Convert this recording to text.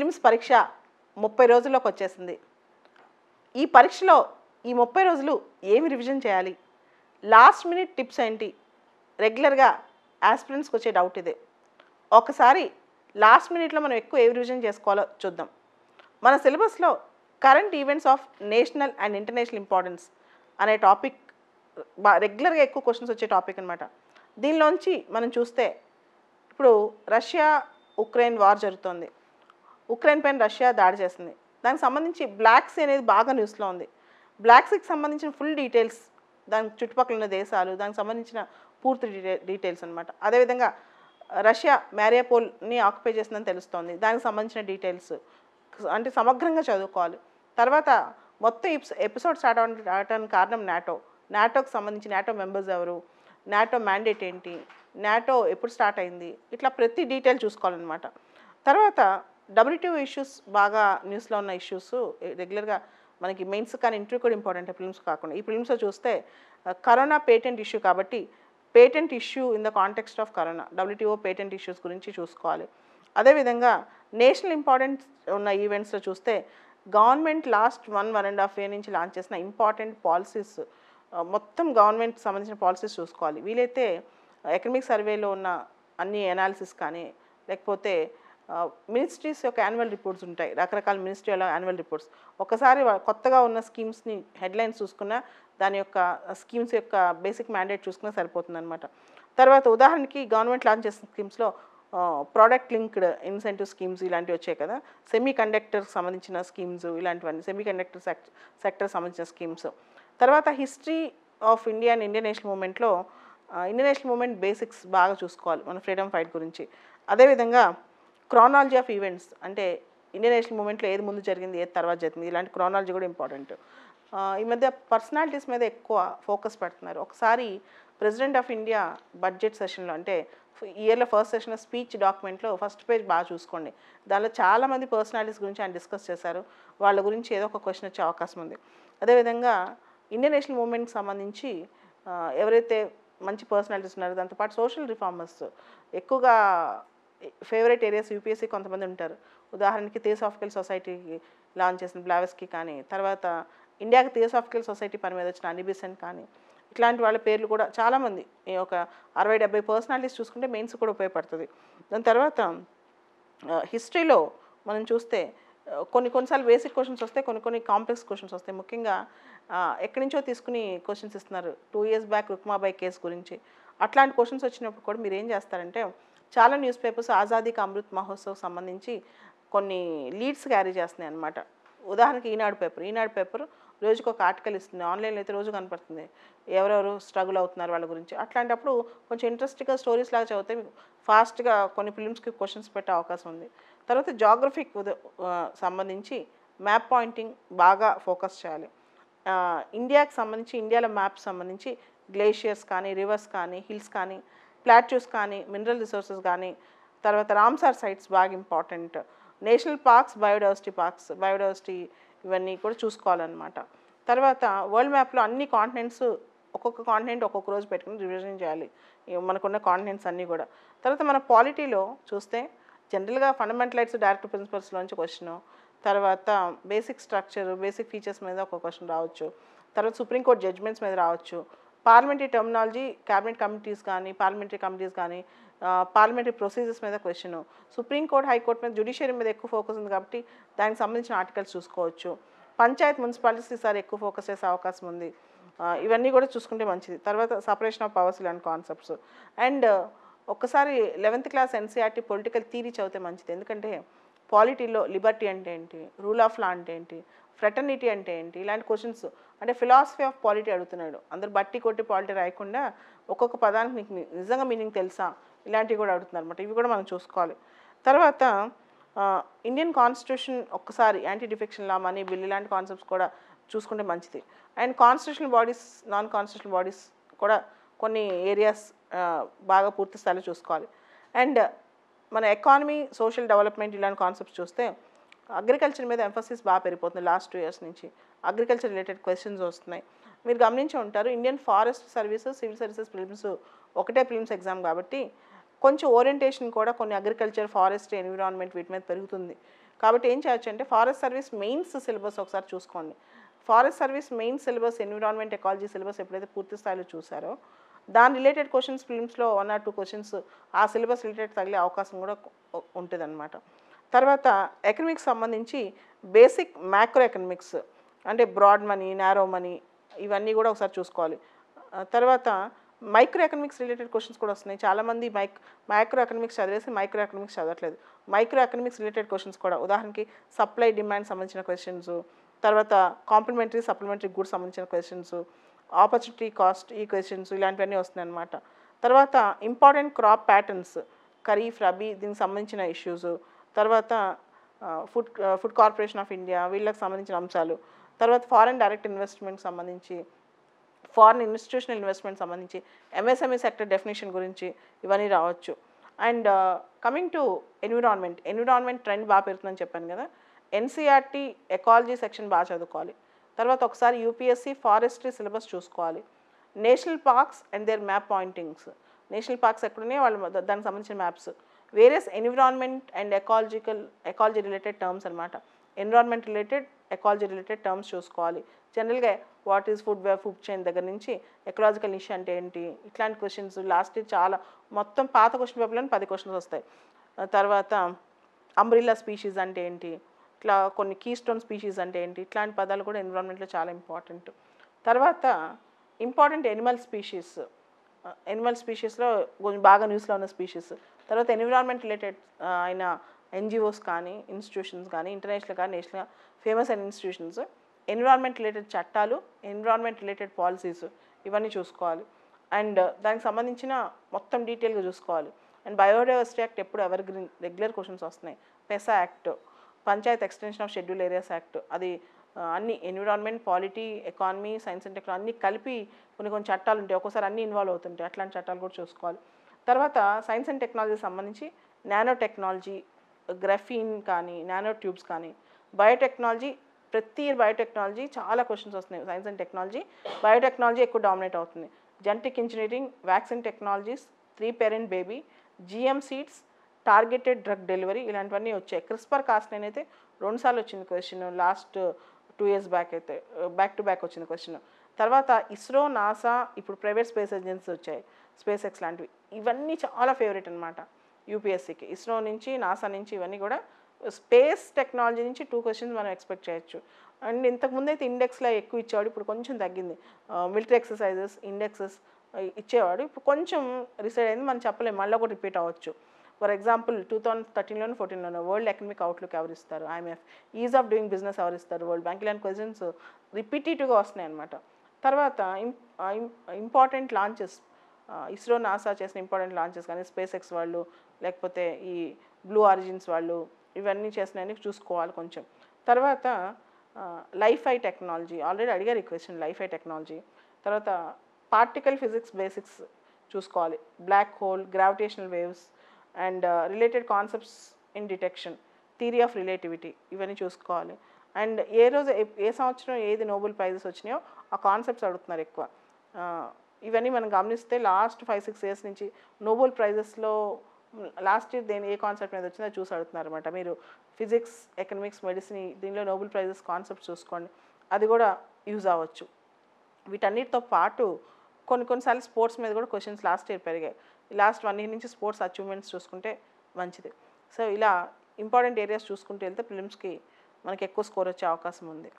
Prelims పరీక్ష 30 రోజుల్లోకి వచ్చేసింది. ఈ పరీక్షలో ఈ 30 రోజులు ఏమి రివిజన్ చేయాలి, లాస్ట్ మినిట్ టిప్స్ ఏంటి, రెగ్యులర్గా ఆస్పిరెంట్స్కి వచ్చే డౌట్ ఇదే. ఒకసారి లాస్ట్ మినిట్లో మనం ఎక్కువ ఏ రివిజన్ చేసుకోవాలో చూద్దాం. మన సిలబస్లో current events of national and international importance అనే టాపిక్ రెగ్యులర్గా ఎక్కువ క్వశ్చన్స్ వచ్చే టాపిక్ అనమాట. దీనిలోంచి మనం చూస్తే ఇప్పుడు రష్యా ఉక్రెయిన్ వార్ జరుగుతోంది. ఉక్రెయిన్ పైన రష్యా దాడి చేస్తుంది. దానికి సంబంధించి బ్లాక్ సీ అనేది బాగా న్యూస్లో ఉంది. బ్లాక్ సీకి సంబంధించిన ఫుల్ డీటెయిల్స్, దానికి చుట్టుపక్కల ఉన్న దేశాలు, దానికి సంబంధించిన పూర్తి డీటెయిల్స్ అనమాట. అదేవిధంగా రష్యా మ్యారియాపోల్ని ఆక్యుపై చేసిందని తెలుస్తోంది. దానికి సంబంధించిన డీటెయిల్స్ అంటే సమగ్రంగా చదువుకోవాలి. తర్వాత మొత్తం ఎపిసోడ్ స్టార్ట్ అవడానికి కారణం నాటోకి సంబంధించి నాటో మెంబర్స్ ఎవరు, నాటో మ్యాండేట్ ఏంటి, నాటో ఎప్పుడు స్టార్ట్ అయింది, ఇట్లా ప్రతి డీటెయిల్ చూసుకోవాలన్నమాట. తర్వాత WTO ఇష్యూస్ బాగా న్యూస్లో ఉన్న ఇష్యూస్ రెగ్యులర్గా మనకి మెయిన్స్ కానీ ఇంటర్వ్యూ కూడా ఇంపార్టెంట్ ప్రిలిమ్స్ కాకుండా. ఈ ప్రిలిమ్స్లో చూస్తే కరోనా పేటెంట్ ఇష్యూ కాబట్టి patent issue in the context of corona, WTO patent issues గురించి చూసుకోవాలి. అదేవిధంగా నేషనల్ ఇంపార్టెంట్ ఉన్న ఈవెంట్స్లో చూస్తే గవర్నమెంట్ లాస్ట్ 1.5 year నుంచి లాంచ్ చేసిన ఇంపార్టెంట్ పాలసీస్, మొత్తం గవర్నమెంట్ సంబంధించిన పాలసీస్ చూసుకోవాలి. వీలైతే ఎకనమిక్ సర్వేలో ఉన్న అన్ని అనాలిసిస్ కానీ, లేకపోతే మినిస్ట్రీస్ యొక్క యాన్యువల్ రిపోర్ట్స్ ఉంటాయి, రకరకాల మినిస్ట్రీల యాన్యువల్ రిపోర్ట్స్. ఒకసారి కొత్తగా ఉన్న స్కీమ్స్ని హెడ్లైన్స్ చూసుకున్నా దాని యొక్క స్కీమ్స్ యొక్క బేసిక్ మ్యాండేట్ చూసుకున్నా సరిపోతుంది అనమాట. తర్వాత ఉదాహరణకి గవర్నమెంట్ లాంచ్ చేసిన స్కీమ్స్లో ప్రోడక్ట్ లింక్డ్ ఇన్సెంటివ్ స్కీమ్స్ ఇలాంటివి వచ్చాయి కదా, సెమీ కండక్టర్కి సంబంధించిన స్కీమ్స్ ఇలాంటివన్నీ, సెమీ కండక్టర్ సెక్టర్ సంబంధించిన స్కీమ్స్. తర్వాత history of India and Indian national మూవ్మెంట్లో ఇండియన్ నేషనల్ మూవ్మెంట్ బేసిక్స్ బాగా చూసుకోవాలి మన ఫ్రీడమ్ ఫైట్ గురించి. అదేవిధంగా క్రానాలజీ ఆఫ్ ఈవెంట్స్, అంటే ఇండియన్ నేషనల్ మూవ్మెంట్లో ఏది ముందు జరిగింది ఏది తర్వాత జరిగింది, ఇలాంటి క్రానాలజీ కూడా ఇంపార్టెంట్. ఈ మధ్య పర్సనాలిటీస్ మీద ఎక్కువ ఫోకస్ పెడుతున్నారు. ఒకసారి ప్రెసిడెంట్ ఆఫ్ ఇండియా బడ్జెట్ సెషన్లో, అంటే ఇయర్లో ఫస్ట్ సెషన్లో స్పీచ్ డాక్యుమెంట్లో ఫస్ట్ పేజ్ బాగా చూసుకోండి. దానిలో చాలామంది పర్సనాలిటీస్ గురించి ఆయన డిస్కస్ చేశారు. వాళ్ళ గురించి ఏదో ఒక క్వశ్చన్ వచ్చే అవకాశం ఉంది. అదేవిధంగా ఇండియన్ నేషనల్ మూవ్మెంట్కి సంబంధించి ఎవరైతే మంచి పర్సనాలిటీస్ ఉన్నారో, దాంతోపాటు సోషల్ రిఫార్మర్స్ ఎక్కువగా ఫేవరెట్ ఏరియాస్ యూపీఎస్సీ కొంతమంది ఉంటారు. ఉదాహరణకి థియోసాఫికల్ సొసైటీకి లాంచ్ చేసిన బ్లావెస్కీ కానీ, తర్వాత ఇండియాకి థియోసాఫికల్ సొసైటీ పని మీద వచ్చిన అనిబిసెంట్ కానీ, ఇట్లాంటి వాళ్ళ పేర్లు కూడా చాలామంది, ఒక 60-70 పర్సనాలిటీస్ చూసుకుంటే మెయిన్స్ కూడా ఉపయోగపడుతుంది. దాని తర్వాత హిస్టరీలో మనం చూస్తే కొన్నిసార్లు బేసిక్ క్వశ్చన్స్ వస్తాయి, కొన్ని కాంప్లెక్స్ క్వశ్చన్స్ వస్తాయి. ముఖ్యంగా ఎక్కడి నుంచో తీసుకుని క్వశ్చన్స్ ఇస్తున్నారు. 2 years బ్యాక్ రుక్మాబాయి కేసు గురించి. అట్లాంటి క్వశ్చన్స్ వచ్చినప్పుడు కూడా మీరు ఏం చేస్తారంటే, చాలా న్యూస్ పేపర్స్ ఆజాదీ కా అమృత్ మహోత్సవ్ సంబంధించి కొన్ని లీడ్స్ క్యారీ చేస్తున్నాయి అనమాట. ఉదాహరణకి ఈనాడు పేపర్ రోజుకు ఒక ఆర్టికల్ ఇస్తుంది. ఆన్లైన్లో అయితే రోజు కనపడుతుంది ఎవరెవరు స్ట్రగుల్ అవుతున్నారు వాళ్ళ గురించి. అట్లాంటప్పుడు కొంచెం ఇంట్రెస్టింగ్గా స్టోరీస్ లాగా చదివితే ఫాస్ట్గా కొన్ని ఫిలిమ్స్కి క్వశ్చన్స్ పెట్టే అవకాశం ఉంది. తర్వాత జాగ్రఫీకి సంబంధించి మ్యాప్ పాయింటింగ్ బాగా ఫోకస్ చేయాలి. ఇండియాకి సంబంధించి ఇండియాలో మ్యాప్ సంబంధించి గ్లేషియర్స్ కానీ, రివర్స్ కానీ, హిల్స్ కానీ, ప్లాట్యూస్ కానీ, మినరల్ రిసోర్సెస్ కానీ, తర్వాత రామ్సార్ సైట్స్ బాగా ఇంపార్టెంట్, నేషనల్ పార్క్స్, బయోడైవర్సిటీ ఇవన్నీ కూడా చూసుకోవాలన్నమాట. తర్వాత వరల్డ్ మ్యాప్లో అన్ని కాంటినెంట్స్, ఒక్కొక్క కాంటినెంట్ ఒక్కొక్క రోజు పెట్టుకుని రివిజన్ చేయాలి మనకున్న కాంటినెంట్స్ అన్నీ కూడా. తర్వాత మన పాలిటీలో చూస్తే జనరల్గా ఫండమెంటల్ రైట్స్ డైరెక్ట్ ప్రిన్సిపల్స్లోంచి క్వశ్చన్, తర్వాత బేసిక్ స్ట్రక్చర్, బేసిక్ ఫీచర్స్ మీద ఒక క్వశ్చన్ రావచ్చు, తర్వాత సుప్రీంకోర్టు జడ్జ్మెంట్స్ మీద రావచ్చు, పార్లమెంటరీ టర్మినాలజీ, క్యాబినెట్ కమిటీస్ కానీ, పార్లమెంటరీ కమిటీస్ కానీ, పార్లమెంటరీ ప్రొసీజర్స్ మీద క్వశ్చన్, సుప్రీంకోర్టు హైకోర్టు మీద జ్యుడిషియరీ మీద ఎక్కువ ఫోకస్ ఉంది కాబట్టి దానికి సంబంధించిన ఆర్టికల్స్ చూసుకోవచ్చు. పంచాయత్ మున్సిపాలిటీస్ ఈసారి ఎక్కువ ఫోకస్ చేసే అవకాశం ఉంది. ఇవన్నీ కూడా చూసుకుంటే మంచిది. తర్వాత సపరేషన్ ఆఫ్ పవర్స్ ఇలాంటి కాన్సెప్ట్స్. అండ్ ఒక్కసారి 11th class NCERT political theory చదివితే మంచిది. ఎందుకంటే పాలిటీలో లిబర్టీ అంటే ఏంటి, రూల్ ఆఫ్ లా అంటే ఏంటి, ఫ్రెటర్నిటీ అంటే ఏంటి, ఇలాంటి క్వశ్చన్స్, అంటే ఫిలాసఫీ ఆఫ్ పాలిటీ అడుగుతున్నాడు. అందరు బట్టి కొట్టి పాలిటీ రాయకుండా ఒక్కొక్క పదానికి నీకు నిజంగా మీనింగ్ తెలుసా, ఇలాంటివి కూడా అడుగుతున్నారు అనమాట. ఇవి కూడా మనం చూసుకోవాలి. తర్వాత ఇండియన్ కాన్స్టిట్యూషన్ ఒక్కసారి anti defection law, money bill ఇలాంటి కాన్సెప్ట్స్ కూడా చూసుకుంటే మంచిది. And constitutional bodies, non constitutional bodies కూడా కొన్ని ఏరియాస్ బాగా పూర్తి స్థాయిలో చూసుకోవాలి. అండ్ మన ఎకానమీ, సోషల్ డెవలప్మెంట్ ఇలాంటి కాన్సెప్ట్స్ చూస్తే అగ్రికల్చర్ మీద ఎంఫసిస్ బాగా పెరిగిపోతుంది. లాస్ట్ 2 years నుంచి అగ్రికల్చర్ రిలేటెడ్ క్వశ్చన్స్ వస్తున్నాయి. మీరు గమనించి ఉంటారు, Indian forest services, civil services prelims ఒకటే ప్రిలిమ్స్ ఎగ్జామ్ కాబట్టి కొంచెం ఓరియంటేషన్ కూడా కొన్ని అగ్రికల్చర్, ఫారెస్ట్, ఎన్విరాన్మెంట్ వీటి మీద పెరుగుతుంది. కాబట్టి ఏం చేయొచ్చు అంటే ఫారెస్ట్ సర్వీస్ మెయిన్స్ సిలబస్ ఒకసారి చూసుకోండి. Forest service main syllabus environment ecology syllabus ఎప్పుడైతే పూర్తి స్థాయిలో చూసారో దాని రిలేటెడ్ క్వశ్చన్స్ ఫిలిమ్స్లో 1 or 2 క్వశ్చన్స్ ఆ సిలబస్ రిలేటెడ్ తగిలే అవకాశం కూడా ఉంటుందన్నమాట. తర్వాత ఎకనమిక్స్ సంబంధించి బేసిక్ మ్యాక్రో ఎకనమిక్స్ అంటే బ్రాడ్ మనీ, నారో మనీ ఇవన్నీ కూడా ఒకసారి చూసుకోవాలి. తర్వాత మైక్రో ఎకనమిక్స్ రిలేటెడ్ క్వశ్చన్స్ కూడా వస్తున్నాయి. చాలామంది మైక్రో ఎకనమిక్స్ చదివేసి మైక్రో ఎకనమిక్స్ చదవట్లేదు. మైక్రో ఎకనమిక్స్ రిలేటెడ్ క్వశ్చన్స్ కూడా ఉదాహరణకి సప్లై డిమాండ్ సంబంధించిన క్వశ్చన్స్, తర్వాత కాంప్లిమెంటరీ సప్లిమెంటరీ గుడ్స్ సంబంధించిన క్వశ్చన్స్, ఆపర్చునిటీ కాస్ట్ ఈ క్వశ్చన్స్ ఇలాంటివన్నీ వస్తున్నాయి అన్నమాట. తర్వాత important crop patterns kharif, rabi దీనికి సంబంధించిన ఇష్యూస్, తర్వాత ఫుడ్ కార్పొరేషన్ ఆఫ్ ఇండియా వీళ్ళకి సంబంధించిన అంశాలు, తర్వాత ఫారెన్ డైరెక్ట్ ఇన్వెస్ట్మెంట్ సంబంధించి, ఫారెన్ ఇన్స్టిట్యూషనల్ ఇన్వెస్ట్మెంట్ సంబంధించి, ఎంఎస్ఎంఈ సెక్టర్ డెఫినేషన్ గురించి ఇవన్నీ రావచ్చు. And coming to environment trend బాగా పెరుగుతుందని చెప్పాను కదా. ఎన్సీఆర్టీ ఎకాలజీ సెక్షన్ బాగా చదువుకోవాలి. తర్వాత ఒకసారి యూపీఎస్సీ ఫారెస్ట్రీ సిలబస్ చూసుకోవాలి. National parks and their map pointings, national parks ఎక్కడున్నాయి వాళ్ళు దానికి సంబంధించిన maps, various environment and ecology related terms అనమాట. Environment related ecology related terms చూసుకోవాలి. జనరల్గా వాట్ ఈజ్ ఫుడ్ చైన్ దగ్గర నుంచి ఎకలాజికల్ నిష్ అంటే ఏంటి ఇట్లాంటి క్వశ్చన్స్ లాస్ట్ చాలా మొత్తం పాత క్వశ్చన్ పేపర్లో 10 క్వశ్చన్స్ వస్తాయి. తర్వాత అంబ్రిల్లా స్పీషీస్ అంటే ఏంటి, ఇట్లా కొన్ని కీస్టోన్ స్పీషీస్ అంటే ఏంటి, ఇట్లాంటి పదాలు కూడా ఎన్విరాన్మెంట్లో చాలా ఇంపార్టెంట్. తర్వాత ఇంపార్టెంట్ ఎనిమల్ స్పీషీస్లో కొంచెం బాగా న్యూస్లో ఉన్న స్పీషీస్. తర్వాత ఎన్విరాన్మెంట్ రిలేటెడ్ అయిన ఎన్జిఓస్ కానీ ఇన్స్టిట్యూషన్స్ కానీ ఇంటర్నేషనల్ కానీ నేషనల్ ఫేమస్ అయిన ఇన్స్టిట్యూషన్స్, ఎన్విరాన్మెంట్ రిలేటెడ్ చట్టాలు, ఎన్విరాన్మెంట్ రిలేటెడ్ పాలసీస్ ఇవన్నీ చూసుకోవాలి. అండ్ దానికి సంబంధించిన మొత్తం డీటెయిల్గా చూసుకోవాలి. అండ్ బయోడైవర్సిటీ యాక్ట్ ఎప్పుడు ఎవర్ గ్రీన్ రెగ్యులర్ క్వశ్చన్స్ వస్తున్నాయి. PESA act, panchayat extension of schedule areas act, అది అన్ని environment, polity, economy, science and technology అన్నీ కలిపి కొన్ని చట్టాలు ఉంటాయి. ఒక్కోసారి అన్నీ ఇన్వాల్వ్ అవుతుంటాయి. అట్లాంటి చట్టాలు కూడా చూసుకోవాలి. తర్వాత సైన్స్ అండ్ టెక్నాలజీ సంబంధించి నానో టెక్నాలజీ, గ్రఫీన్ కానీ, నానో ట్యూబ్స్ కానీ, బయోటెక్నాలజీ ప్రతి ఇయర్ బయోటెక్నాలజీ చాలా క్వశ్చన్స్ వస్తున్నాయి. సైన్స్ అండ్ టెక్నాలజీ, బయోటెక్నాలజీ ఎక్కువ డామినేట్ అవుతుంది. Genetic engineering, vaccine technologies, 3 parent baby, GM seeds, targeted drug delivery ఇలాంటివన్నీ వచ్చాయి. CRISPR-Cas9 అయితే 2 సార్లు వచ్చింది క్వశ్చన్, లాస్ట్ 2 years బ్యాక్ అయితే బ్యాక్ టు బ్యాక్ వచ్చింది క్వశ్చన్. తర్వాత ఇస్రో, నాసా, ఇప్పుడు ప్రైవేట్ స్పేస్ ఏజెన్సీస్ వచ్చాయి, స్పేస్ ఎక్స్ లాంటివి. ఇవన్నీ చాలా ఫేవరెట్ అనమాట యూపీఎస్సీకి. ఇస్రో నుంచి, నాసా నుంచి ఇవన్నీ కూడా స్పేస్ టెక్నాలజీ నుంచి 2 questions మనం ఎక్స్పెక్ట్ చేయొచ్చు. అండ్ ఇంతకుముందు అయితే ఇండెక్స్లో ఎక్కువ ఇచ్చేవాడు, ఇప్పుడు కొంచెం తగ్గింది. మిలిటరీ ఎక్సర్సైజెస్ ఇండెక్సెస్ ఇచ్చేవాడు, ఇప్పుడు కొంచెం రిసైడ్ అయింది. మనం చెప్పలేము, మళ్ళీ కూడా రిపీట్ అవ్వచ్చు. ఫర్ ఎగ్జాంపుల్ 2013లోను 14లోను వరల్డ్ ఎకనమిక్ అవుట్లుక్ ఎవరు ఇస్తారు, IMF, ease of doing business ఎవరు ఇస్తారు, వరల్డ్ బ్యాంక్, ఇలాంటి క్వశ్చన్స్ రిపీటేటివ్గా వస్తున్నాయి అనమాట. తర్వాత ఇంపార్టెంట్ లాంచెస్, ఇస్రో, నాసా చేసిన ఇంపార్టెంట్ లాంచెస్ కానీ, స్పేస్ ఎక్స్ వాళ్ళు, లేకపోతే ఈ బ్లూ ఆరిజిన్స్ వాళ్ళు ఇవన్నీ చేసినవన్నీ చూసుకోవాలి కొంచెం. తర్వాత లైఫ్ ఐ టెక్నాలజీ ఆల్రెడీ అడిగారు ఈ క్వశ్చన్, లైఫ్ ఐ టెక్నాలజీ. తర్వాత పార్టికల్ ఫిజిక్స్ బేసిక్స్ చూసుకోవాలి, black hole, gravitational waves and related concepts in detection, theory of relativity ఇవన్నీ చూసుకోవాలి. అండ్ ఏ సంవత్సరం ఏది నోబెల్ ప్రైజెస్ వచ్చినాయో ఆ కాన్సెప్ట్స్ అడుగుతున్నారు ఎక్కువ. ఇవన్నీ మనం గమనిస్తే లాస్ట్ 5-6 years నుంచి నోబెల్ ప్రైజెస్లో లాస్ట్ ఇయర్ ఏ కాన్సెప్ట్ మీద వచ్చిందో చూసి అడుగుతున్నారు అనమాట. మీరు ఫిజిక్స్, ఎకనామిక్స్, మెడిసిన్ దీనిలో నోబెల్ ప్రైజెస్ కాన్సెప్ట్స్ చూసుకోండి, అది కూడా యూజ్ అవ్వచ్చు. వీటన్నిటితో పాటు కొన్నిసార్లు స్పోర్ట్స్ మీద కూడా క్వశ్చన్స్ లాస్ట్ ఇయర్ పెరిగాయి. లాస్ట్ 1 year నుంచి స్పోర్ట్స్ అచీవ్మెంట్స్ చూసుకుంటే మంచిది. సో ఇలా ఇంపార్టెంట్ ఏరియాస్ చూసుకుంటూ వెళ్తే ప్రిలిమ్స్కి మనకి ఎక్కువ స్కోర్ వచ్చే అవకాశం ఉంది.